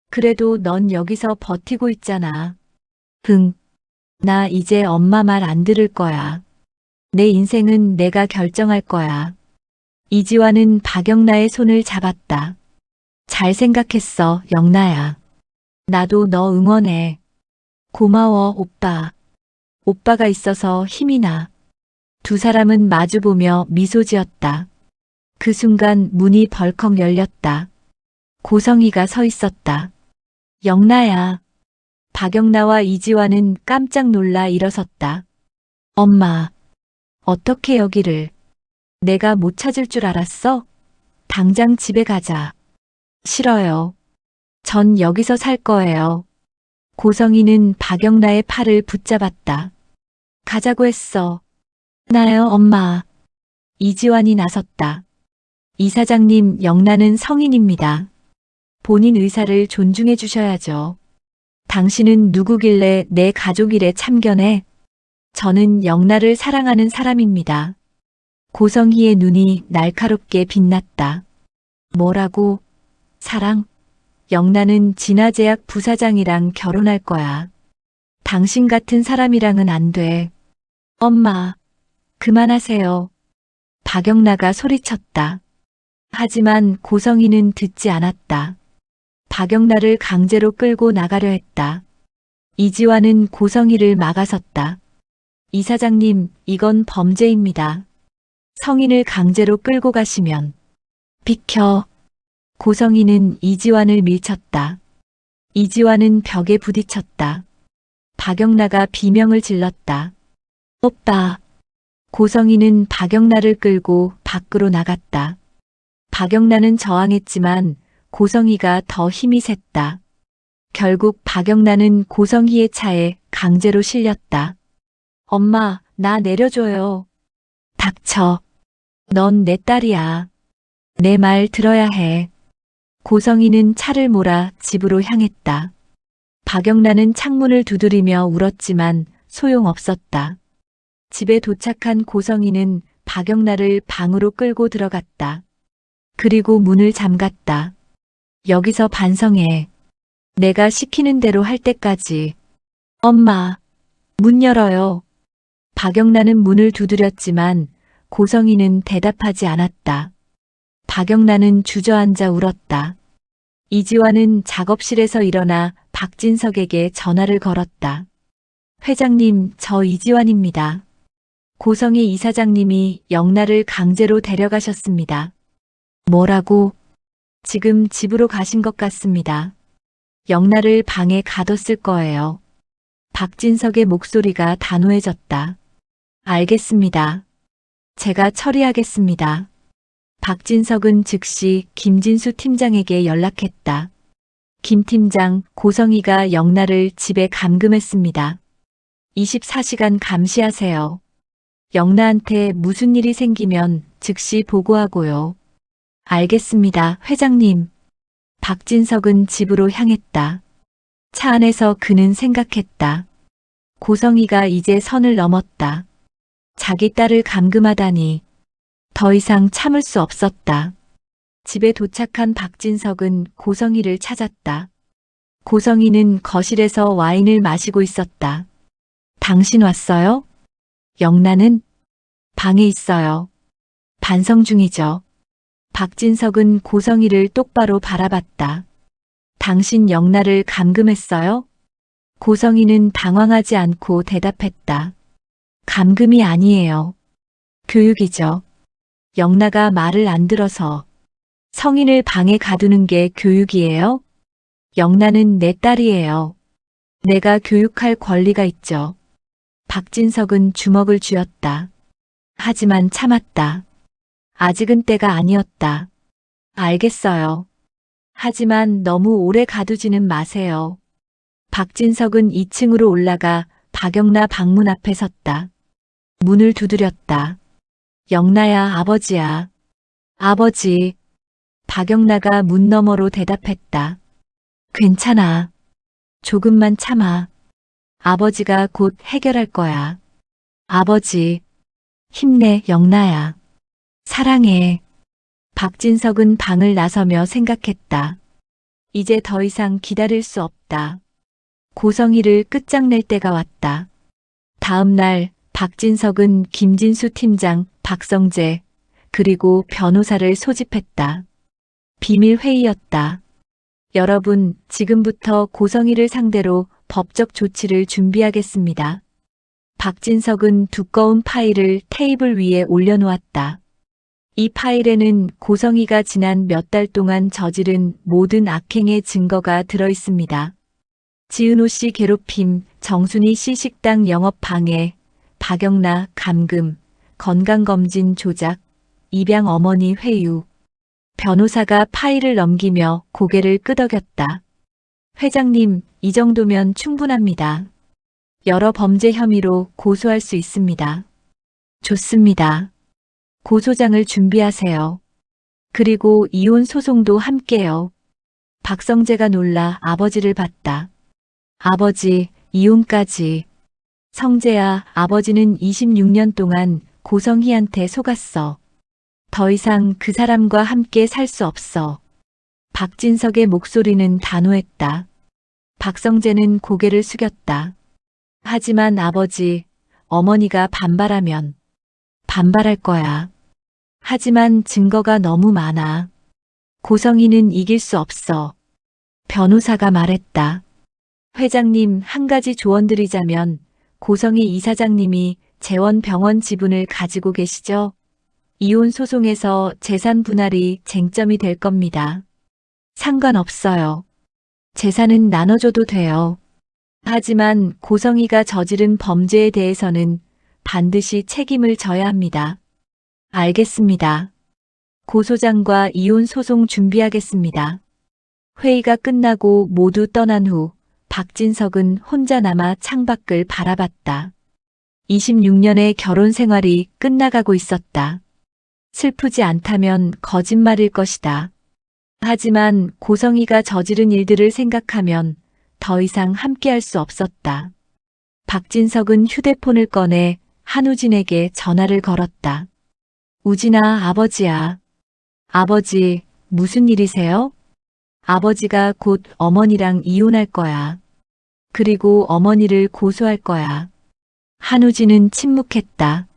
그래도 넌 여기서 버티고 있잖아. 나 이제 엄마 말 안 들을 거야. 내 인생은 내가 결정할 거야. 이지환은 박영란의 손을 잡았다. 잘 생각했어, 영란야. 나도 너 응원해. 고마워, 오빠. 오빠가 있어서 힘이 나. 두 사람은 마주보며 미소 지었다. 그 순간 문이 벌컥 열렸다. 고성희가 서 있었다. 영란야. 박영란와 이지환은 깜짝 놀라 일어섰다. 엄마, 어떻게 여기를? 내가 못 찾을 줄 알았어? 당장 집에 가자. 싫어요. 전 여기서 살 거예요. 고성희는 박영란의 팔을 붙잡았다. 가자고 했어. 나요, 엄마. 이지환이 나섰다. 이사장님, 영란은 성인입니다. 본인 의사를 존중해 주셔야죠. 당신은 누구길래 내 가족 일에 참견해? 저는 영란을 사랑하는 사람입니다. 고성희의 눈이 날카롭게 빛났다. 뭐라고? 사랑? 영란은 진화제약 부사장이랑 결혼할 거야. 당신 같은 사람이랑은 안 돼. 엄마, 그만하세요. 박영란가 소리쳤다. 하지만 고성희는 듣지 않았다. 박영란을 강제로 끌고 나가려 했다. 이지환은 고성희를 막아섰다. 이사장님, 이건 범죄입니다. 성인을 강제로 끌고 가시면. 비켜. 고성희는 이지환을 밀쳤다. 이지환은 벽에 부딪혔다. 박영란가 비명을 질렀다. 오빠. 고성희는 박영란을 끌고 밖으로 나갔다. 박영란은 저항했지만 고성희가 더 힘이 셌다. 결국 박영란은 고성희의 차에 강제로 실렸다. 엄마, 나 내려줘요. 닥쳐. 넌 내 딸이야. 내 말 들어야 해. 고성희는 차를 몰아 집으로 향했다. 박영란은 창문을 두드리며 울었지만 소용없었다. 집에 도착한 고성희는 박영란을 방으로 끌고 들어갔다. 그리고 문을 잠갔다. 여기서 반성해. 내가 시키는 대로 할 때까지. 엄마, 문 열어요. 박영란은 문을 두드렸지만 고성희는 대답하지 않았다. 박영란은 주저앉아 울었다. 이지환은 작업실에서 일어나 박진석에게 전화를 걸었다. 회장님, 저 이지환입니다. 고성희 이사장님이 영란을 강제로 데려가셨습니다. 뭐라고? 지금 집으로 가신 것 같습니다. 영란을 방에 가뒀을 거예요. 박진석의 목소리가 단호해졌다. 알겠습니다. 제가 처리하겠습니다. 박진석은 즉시 김진수 팀장에게 연락했다. 김 팀장, 고성희가 영란을 집에 감금했습니다. 24시간 감시하세요. 영란한테 무슨 일이 생기면 즉시 보고하고요. 알겠습니다, 회장님. 박진석은 집으로 향했다. 차 안에서 그는 생각했다. 고성희가 이제 선을 넘었다. 자기 딸을 감금하다니. 더 이상 참을 수 없었다. 집에 도착한 박진석은 고성희를 찾았다. 고성희는 거실에서 와인을 마시고 있었다. 당신 왔어요? 영란은? 방에 있어요. 반성 중이죠. 박진석은 고성희를 똑바로 바라봤다. 당신 영란을 감금했어요? 고성희는 당황하지 않고 대답했다. 감금이 아니에요. 교육이죠. 영란가 말을 안 들어서. 성인을 방에 가두는 게 교육이에요? 영란은 내 딸이에요. 내가 교육할 권리가 있죠. 박진석은 주먹을 쥐었다. 하지만 참았다. 아직은 때가 아니었다. 알겠어요. 하지만 너무 오래 가두지는 마세요. 박진석은 2층으로 올라가 박영나 방문 앞에 섰다. 문을 두드렸다. 영나야, 아버지야. 아버지. 박영나가 문 너머로 대답했다. 괜찮아. 조금만 참아. 아버지가 곧 해결할 거야. 아버지. 힘내, 영나야. 사랑해. 박진석은 방을 나서며 생각했다. 이제 더 이상 기다릴 수 없다. 고성이를 끝장낼 때가 왔다. 다음 날 박진석은 김진수 팀장, 박성재, 그리고 변호사를 소집했다. 비밀 회의였다. 여러분, 지금부터 고성이를 상대로 법적 조치를 준비하겠습니다. 박진석은 두꺼운 파일을 테이블 위에 올려놓았다. 이 파일에는 고성이가 지난 몇 달 동안 저지른 모든 악행의 증거가 들어 있습니다. 지은호 씨 괴롭힘, 정순희 씨 식당 영업 방해, 박영나 감금, 건강검진 조작, 입양 어머니 회유. 변호사가 파일을 넘기며 고개를 끄덕였다. 회장님, 이 정도면 충분합니다. 여러 범죄 혐의로 고소할 수 있습니다. 좋습니다. 고소장을 준비하세요. 그리고 이혼 소송도 함께요. 박성재가 놀라 아버지를 봤다. 아버지, 이혼까지. 성재야, 아버지는 26년 동안 고성희한테 속았어. 더 이상 그 사람과 함께 살 수 없어. 박진석의 목소리는 단호했다. 박성재는 고개를 숙였다. 하지만 아버지, 어머니가 반발하면 반발할 거야. 하지만 증거가 너무 많아. 고성이는 이길 수 없어. 변호사가 말했다. 회장님, 한 가지 조언드리자면 고성이 이사장님이 재원병원 지분을 가지고 계시죠? 이혼 소송에서 재산 분할이 쟁점이 될 겁니다. 상관없어요. 재산은 나눠줘도 돼요. 하지만 고성이가 저지른 범죄에 대해서는 반드시 책임을 져야 합니다. 알겠습니다. 고소장과 이혼 소송 준비하겠습니다. 회의가 끝나고 모두 떠난 후 박진석은 혼자 남아 창밖을 바라봤다. 26년의 결혼 생활이 끝나가고 있었다. 슬프지 않다면 거짓말일 것이다. 하지만 고성이가 저지른 일들을 생각하면 더 이상 함께할 수 없었다. 박진석은 휴대폰을 꺼내 한우진에게 전화를 걸었다. 우진아, 아버지야. 아버지, 무슨 일이세요? 아버지가 곧 어머니랑 이혼할 거야. 그리고 어머니를 고소할 거야. 한우진은 침묵했다.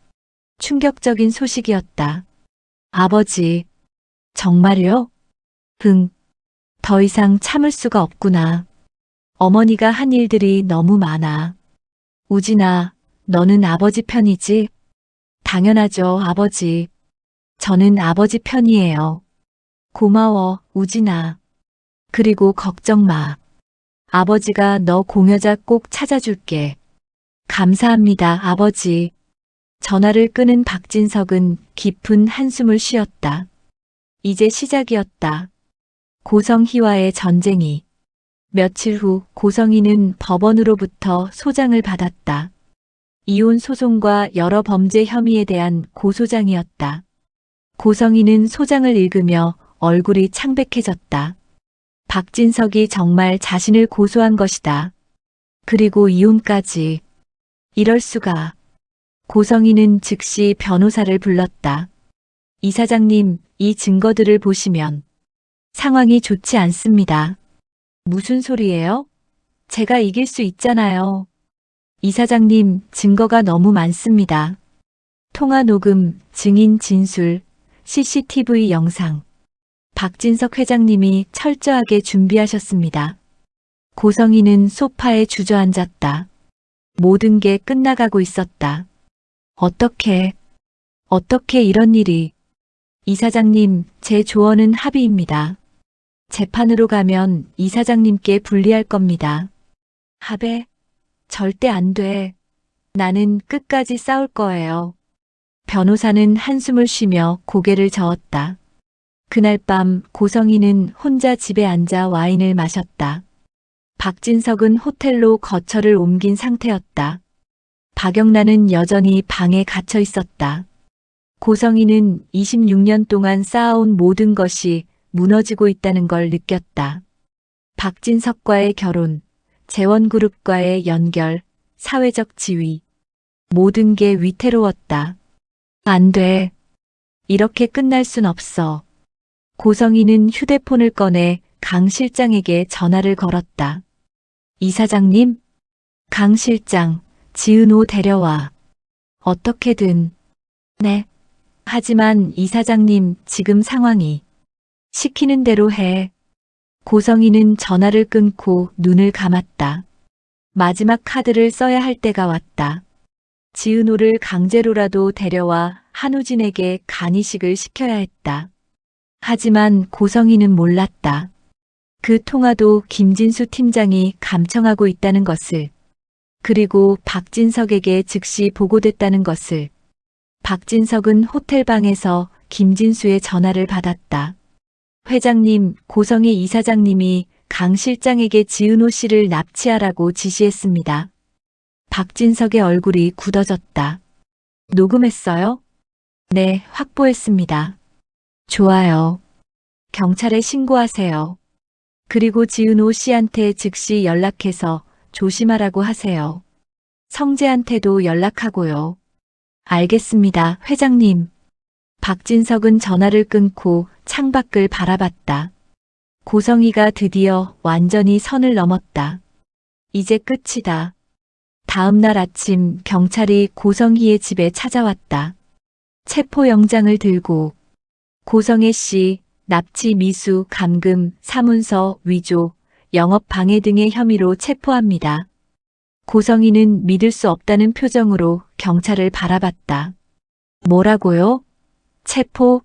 충격적인 소식이었다. 아버지, 정말요? 응. 더 이상 참을 수가 없구나. 어머니가 한 일들이 너무 많아. 우진아, 너는 아버지 편이지? 당연하죠, 아버지. 저는 아버지 편이에요. 고마워, 우진아. 그리고 걱정 마. 아버지가 너 공여자 꼭 찾아줄게. 감사합니다, 아버지. 전화를 끊은 박진석은 깊은 한숨을 쉬었다. 이제 시작이었다. 고성희와의 전쟁이. 며칠 후 고성희는 법원으로부터 소장을 받았다. 이혼 소송과 여러 범죄 혐의에 대한 고소장이었다. 고성희는 소장을 읽으며 얼굴이 창백해졌다. 박진석이 정말 자신을 고소한 것이다. 그리고 이혼까지. 이럴 수가. 고성희는 즉시 변호사를 불렀다. 이사장님, 이 증거들을 보시면 상황이 좋지 않습니다. 무슨 소리예요? 제가 이길 수 있잖아요. 이사장님, 증거가 너무 많습니다. 통화 녹음, 증인 진술, CCTV 영상. 박진석 회장님이 철저하게 준비하셨습니다. 고성희는 소파에 주저앉았다. 모든 게 끝나가고 있었다. 어떻게 이런 일이. 이사장님, 제 조언은 합의입니다. 재판으로 가면 이사장님께 불리할 겁니다. 합의? 절대 안 돼. 나는 끝까지 싸울 거예요. 변호사는 한숨을 쉬며 고개를 저었다. 그날 밤 고성희는 혼자 집에 앉아 와인을 마셨다. 박진석은 호텔로 거처를 옮긴 상태였다. 박영란은 여전히 방에 갇혀 있었다. 고성이는 26년 동안 쌓아온 모든 것이 무너지고 있다는 걸 느꼈다. 박진석과의 결혼, 재원그룹과의 연결, 사회적 지위. 모든 게 위태로웠다. 안 돼. 이렇게 끝날 순 없어. 고성이는 휴대폰을 꺼내 강 실장에게 전화를 걸었다. 이사장님? 강 실장, 지은호 데려와. 어떻게든. 네. 하지만 이사장님, 지금 상황이. 시키는 대로 해. 고성이는 전화를 끊고 눈을 감았다. 마지막 카드를 써야 할 때가 왔다. 지은호를 강제로라도 데려와 한우진에게 간이식을 시켜야 했다. 하지만 고성이는 몰랐다. 그 통화도 김진수 팀장이 감청하고 있다는 것을. 그리고 박진석에게 즉시 보고됐다는 것을. 박진석은 호텔방에서 김진수의 전화를 받았다. 회장님, 고성희 이사장님이 강 실장에게 지은호 씨를 납치하라고 지시했습니다. 박진석의 얼굴이 굳어졌다. 녹음했어요? 네, 확보했습니다. 좋아요. 경찰에 신고하세요. 그리고 지은호 씨한테 즉시 연락해서 조심하라고 하세요. 성재한테도 연락하고요. 알겠습니다, 회장님. 박진석은 전화를 끊고 창밖을 바라봤다. 고성희가 드디어 완전히 선을 넘었다. 이제 끝이다. 다음 날 아침 경찰이 고성희의 집에 찾아왔다. 체포영장을 들고 고성애 씨 납치 미수 감금 사문서 위조 영업방해 등의 혐의로 체포합니다. 고성희는 믿을 수 없다는 표정으로 경찰을 바라봤다. 뭐라고요? 체포?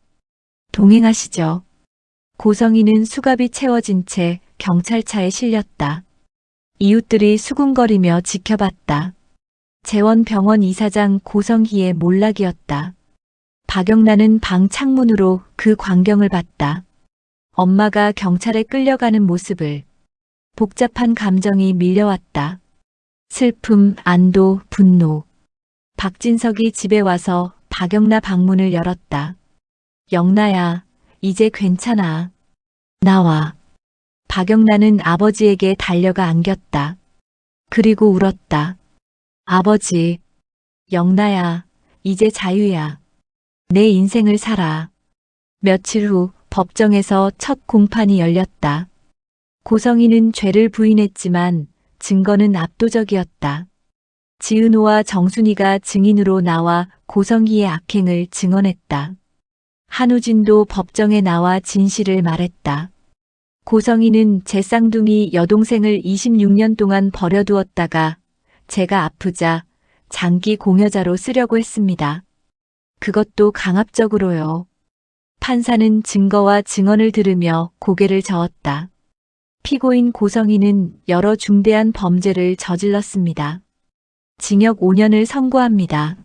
동행하시죠. 고성희는 수갑이 채워진 채 경찰차에 실렸다. 이웃들이 수군거리며 지켜봤다. 재원병원 이사장 고성희의 몰락이었다. 박영란은 방 창문으로 그 광경을 봤다. 엄마가 경찰에 끌려가는 모습을. 복잡한 감정이 밀려왔다. 슬픔, 안도, 분노. 박진석이 집에 와서 박영라 방문을 열었다. 영라야, 이제 괜찮아. 나와. 박영란은 아버지에게 달려가 안겼다. 그리고 울었다. 아버지, 영라야, 이제 자유야. 내 인생을 살아. 며칠 후 법정에서 첫 공판이 열렸다. 고성희는 죄를 부인했지만 증거는 압도적이었다. 지은호와 정순이가 증인으로 나와 고성희의 악행을 증언했다. 한우진도 법정에 나와 진실을 말했다. 고성희는 제 쌍둥이 여동생을 26년 동안 버려두었다가 제가 아프자 장기 공여자로 쓰려고 했습니다. 그것도 강압적으로요. 판사는 증거와 증언을 들으며 고개를 저었다. 피고인 고성희는 여러 중대한 범죄를 저질렀습니다. 징역 5년을 선고합니다.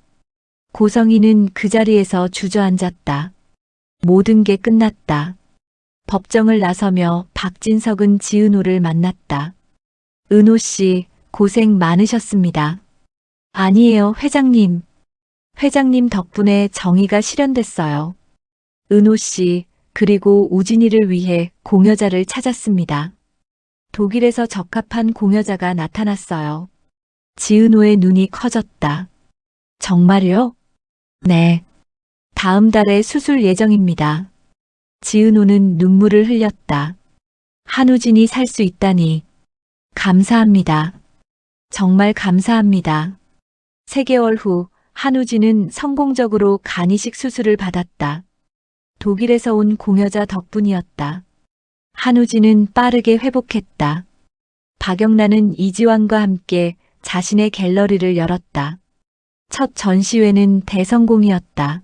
고성희는 그 자리에서 주저앉았다. 모든 게 끝났다. 법정을 나서며 박진석은 지은호를 만났다. 은호 씨, 고생 많으셨습니다. 아니에요, 회장님. 회장님 덕분에 정의가 실현됐어요. 은호 씨, 그리고 우진이를 위해 공여자를 찾았습니다. 독일에서 적합한 공여자가 나타났어요. 지은호의 눈이 커졌다. 정말요? 네. 다음 달에 수술 예정입니다. 지은호는 눈물을 흘렸다. 한우진이 살 수 있다니. 감사합니다. 정말 감사합니다. 3개월 후 한우진은 성공적으로 간이식 수술을 받았다. 독일에서 온 공여자 덕분이었다. 한우진은 빠르게 회복했다. 박영란은 이지환과 함께 자신의 갤러리를 열었다. 첫 전시회는 대성공이었다.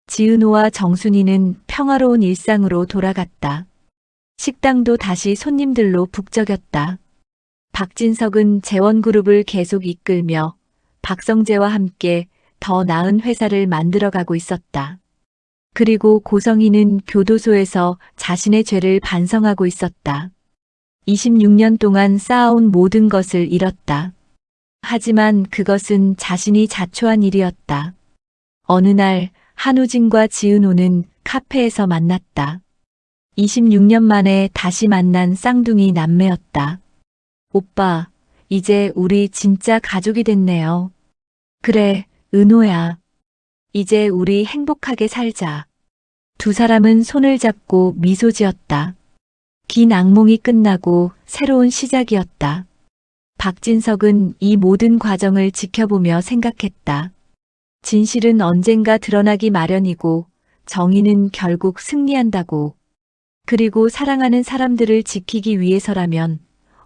지은호와 정순이는 평화로운 일상으로 돌아갔다. 식당도 다시 손님들로 북적였다. 박진석은 재원그룹을 계속 이끌며 박성재와 함께 더 나은 회사를 만들어가고 있었다. 그리고 고성희는 교도소에서 자신의 죄를 반성하고 있었다. 26년 동안 쌓아온 모든 것을 잃었다. 하지만 그것은 자신이 자초한 일이었다. 어느 날 한우진과 지은호는 카페에서 만났다. 26년 만에 다시 만난 쌍둥이 남매였다. 오빠, 이제 우리 진짜 가족이 됐네요. 그래, 은호야. 이제 우리 행복하게 살자. 두 사람은 손을 잡고 미소 지었다. 긴 악몽이 끝나고 새로운 시작이었다. 박진석은 이 모든 과정을 지켜보며 생각했다. 진실은 언젠가 드러나기 마련이고 정의는 결국 승리한다고. 그리고 사랑하는 사람들을 지키기 위해서라면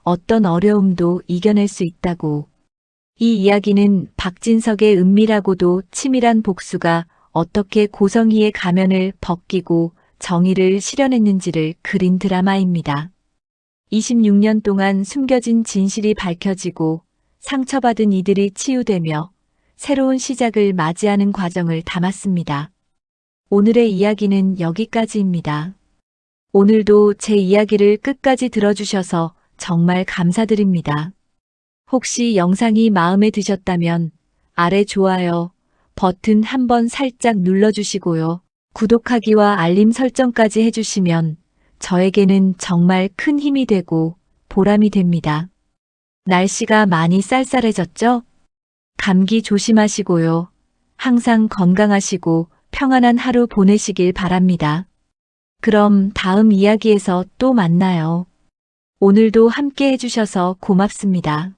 어떤 어려움도 이겨낼 수 있다고. 이 이야기는 박진석의 은밀하고도 치밀한 복수가 어떻게 고성희의 가면을 벗기고 정의를 실현했는지를 그린 드라마입니다. 26년 동안 숨겨진 진실이 밝혀지고 상처받은 이들이 치유되며 새로운 시작을 맞이하는 과정을 담았습니다. 오늘의 이야기는 여기까지입니다. 오늘도 제 이야기를 끝까지 들어주셔서 정말 감사드립니다. 혹시 영상이 마음에 드셨다면 아래 좋아요 버튼 한번 살짝 눌러주시고요. 구독하기와 알림 설정까지 해주시면 저에게는 정말 큰 힘이 되고 보람이 됩니다. 날씨가 많이 쌀쌀해졌죠? 감기 조심하시고요. 항상 건강하시고 평안한 하루 보내시길 바랍니다. 그럼 다음 이야기에서 또 만나요. 오늘도 함께 해주셔서 고맙습니다.